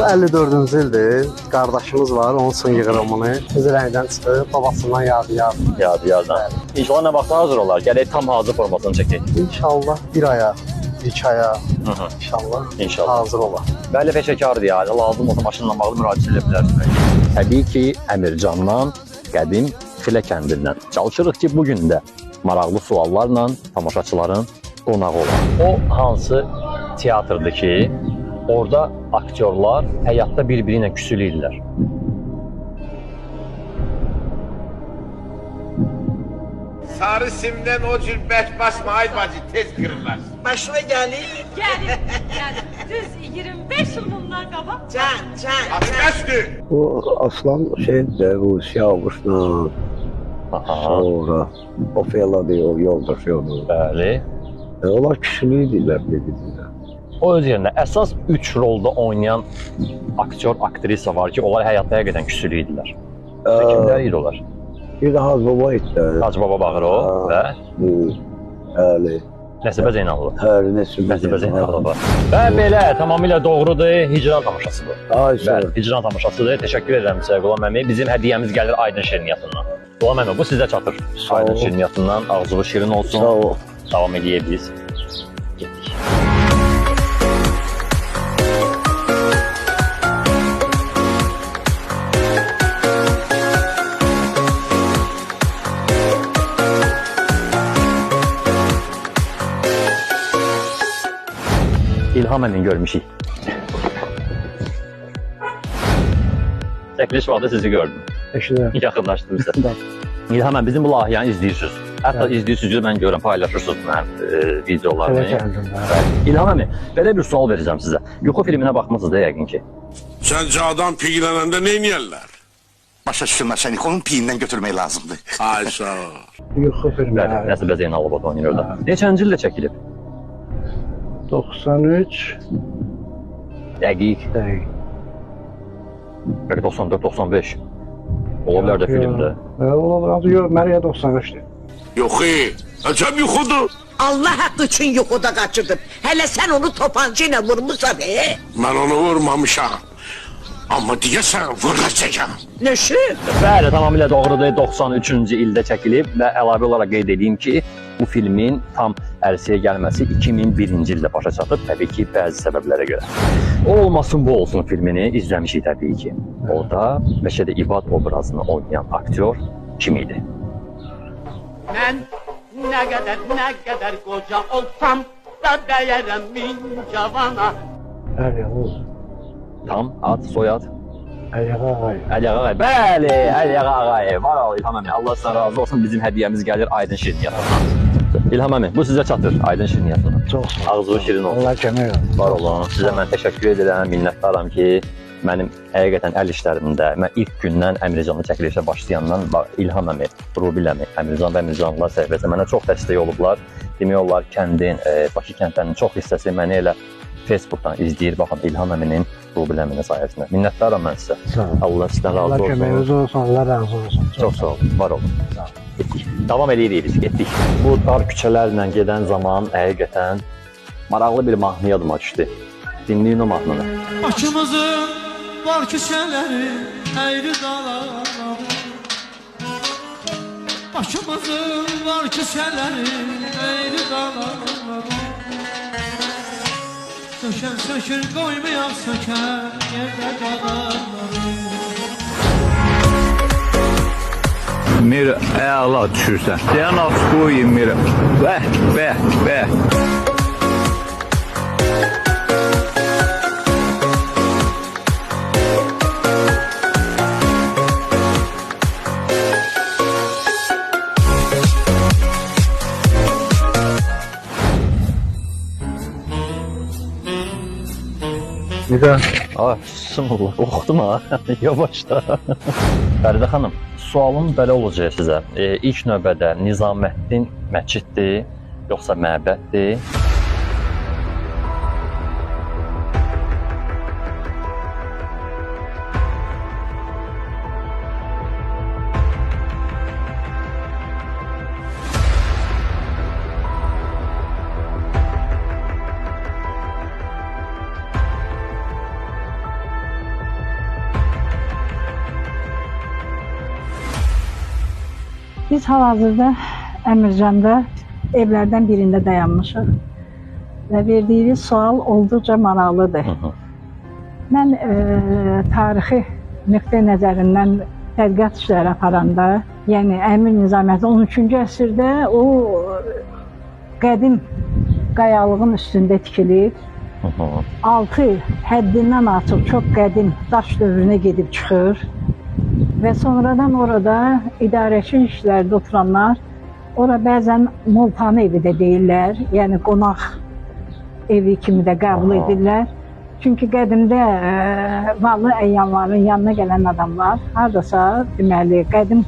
54-cü ildir. Qardaşımız var, onun son yığırımını biz rəngdən çıxıb, babasından yadigar. Yadigardan. İnşallah nə vaxt hazır olar? Gələk tam hazır formasını çəkək. İnşallah bir aya, 2 aya inşallah, İnşallah hazır olar. Bəli, peşəkardır ya. Lazım olsa maşınla bağlı müraciət edə bilərsiniz. Təbii ki, Əmircandan, qədim Xilə kəndindən. Çalışırıq ki, bugün də maraqlı suallarla tamaşaçıların qonağı olan. O hansı teatrdır ki, orada aktyorlar həyatda bir-biri ilə küsülüydülər. Sarı simden o cür beş basma ay bacı tez kırırlar. Başına gelir. Geldim. Düz 25 yıl bundan kabak. Can. Ateşti. Bu aslan şeydir, bu Siyavuş'la sonra Ofela diyor, yoldaş yolu. Bəli. Onlar kişiliydilər dedilər. O öz yerində əsas 3 rolda oynayan aktyor, aktrisa var ki, onlar həyatda həqiqətən küsülüydülər. Kimlər idi onlar? Bir də Hacı Baba idi. Hacı Baba Bağırov və Bəli. Nəsibə Zeynalova. Nəsibə Zeynalova. Və belə tamamilə doğrudur, Hicran tamaşasıdır. Bəli, Hicran tamaşasıdır. Təşəkkür edirəm sevgili Qulam əmi. Bizim hədiyyəmiz gəlir Aydın Şirniyyatından. Qulam əmi, bu sizə çatır. Aydın Şirniyyatından ağzılı şirin olsun. Sağ ol. Davam edək biz. Getdik. İlham əmin görmüşük. Çəkiliş vaxtı sizi gördüm. Yaxınlaşdım sizə. İlham əmin, bizim bu layihəni izləyirsiniz. Hətta izləyirsiniz, mən görürəm, paylaşırsınız mənim videolarını. İlham əmin, belə bir sual verəcəm sizə. Yuxu filminə baxmısınız da yəqin ki. Sence adam piylənəndə neyniyərlər? Başa düşsünlər, səni onun piyindən götürmək lazımdır. Ay sağ ol. Yuxu filmi. Bəli, Nəsibə Zeynalova da oynayır orada. Neçənci ildə çəkilib? 93 Dəqiq. 94-95. Ola bilər də filmdə. Ola yox, Məriyə 93-dür. Yoxu, acab yuxudur. Allah hakkı için yuhuda kaçırdım. Hele sen onu topancayla vurmuşsan Mən onu vurmamışam. Amma deyəsən vuracaqam. Nöşü? Bəli, tamamilə doğrudur. 93-cü ildə çəkilib və əlavə olaraq qeyd edeyim ki, bu filmin tam ərsəyə gəlməsi 2001-ci ildə başa çatıb, təbii ki, bəzi səbəblərə görə. O olmasın, bu olsun filmini izləmişik təbii ki. Orada Məşədə İbad obrazını oynayan aktyor kim idi? Mən nə qədər qoca olsam da dəyərəm min cavana. Tam ad, soyad? Əliağa Ağayev. Əliağa Ağayev. Bəli, Əliağa Ağayev. Var ol İlham əmi. Allah sizə razı olsun. Bizim hədiyyəmiz gəlir Aydın Şirniyyatından. İlham əmi, bu sizə çatır Aydın Şirniyyatından. Çox sağ ol. Ağzı şirin olsun. Allah kömək olsun. Var olun. Sizə mən təşəkkür edirəm, minnətdaram ki, mənim həqiqətən əl işlərimdə, mən ilk gündən Əmircanla çəkilişə başlayandan İlham əmi, Rubil əmi, Əmircan və Əmircanlar səhifəsi mənə çox dəstək olublar. Demək olar kəndin, Bakı kəndlərinin çox hissəsi məni elə Facebookdan izləyir, baxın İlham əminin, Rubil əminin sayəsində. Minnətdaram mən sizə. Allah sizdən razı olsun. Allah köməyiniz olsun, Allah razı olsun. Çox sağ olun, var olun. Getdik. Davam edirik biz, getdik. Bu dar küçələrlə gedən zaman həqiqətən maraqlı bir mahnı yadıma düşdü. Dinləyin o mahnını. Başımızın var küçələri əyri dağlar. Başımızın var küçələri əyri dağlar. Sökən sökür qoymayaq sökən yerdə qalarlar. Mir əla düşürsən. Deyən aç qoyayım mir. Bəh. Nida. Ay, sınırlar, oxudum ha, yavaşda. Fəridə xanım, sualım belə olacaq sizə. İlk növbədə Nizaməddin məsciddir, yoxsa məbəddir? Biz hal-hazırda Əmircanda evlərdən birində dayanmışıq və verdiyiniz sual olduqca maraqlıdır. Mən tarixi nöqtə nəzərindən tədqiqat işləri aparanda, yəni Əmir Nizamiyyəti 13-cü əsrdə o qədim qayalığın üstündə tikilib, 6 həddindən artıq çox qədim daş dövrünə gedib çıxır və sonradan orada idarəçi işlərdə oturanlar, ora bəzən moltanı evi də deyirlər, yəni qonaq evi kimi də qəbul edirlər. Çünki qədimdə varlı əyyanların yanına gələn adamlar haradasa deməli qədim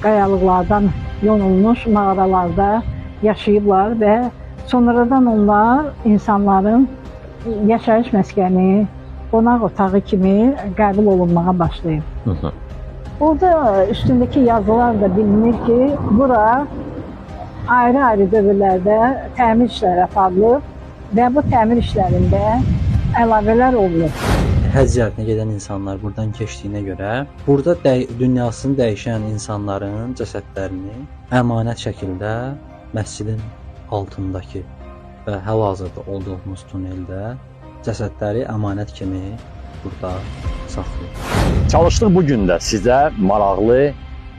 qayalıqlardan yonulmuş mağaralarda yaşayıblar və sonradan onlar insanların yaşayış məskəni, qonaq otağı kimi qəbul olunmağa başlayıb. Orada üstündəki yazılar da bilinir ki, bura ayrı-ayrı dövrlərdə təmir işləri aparılıb və bu təmir işlərində əlavələr olunur. Həcc ziyarətinə gedən insanlar buradan keçdiyinə görə, burada dünyasını dəyişən insanların cəsədlərini əmanət şəkildə məscidin altındakı və hal-hazırda olduğumuz tuneldə cəsədləri əmanət kimi burada saxlayır. Çalışdıq bu gün də sizə maraqlı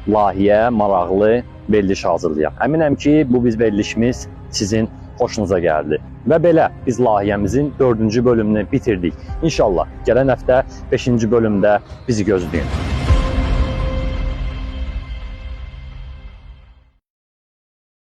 layihə, maraqlı veriliş hazırlayaq. Əminəm ki, bu biz verilişimiz sizin xoşunuza gəldi. Və belə biz layihəmizin 4-cü bölümünü bitirdik. İnşallah gələn həftə 5-ci bölümdə bizi gözləyin.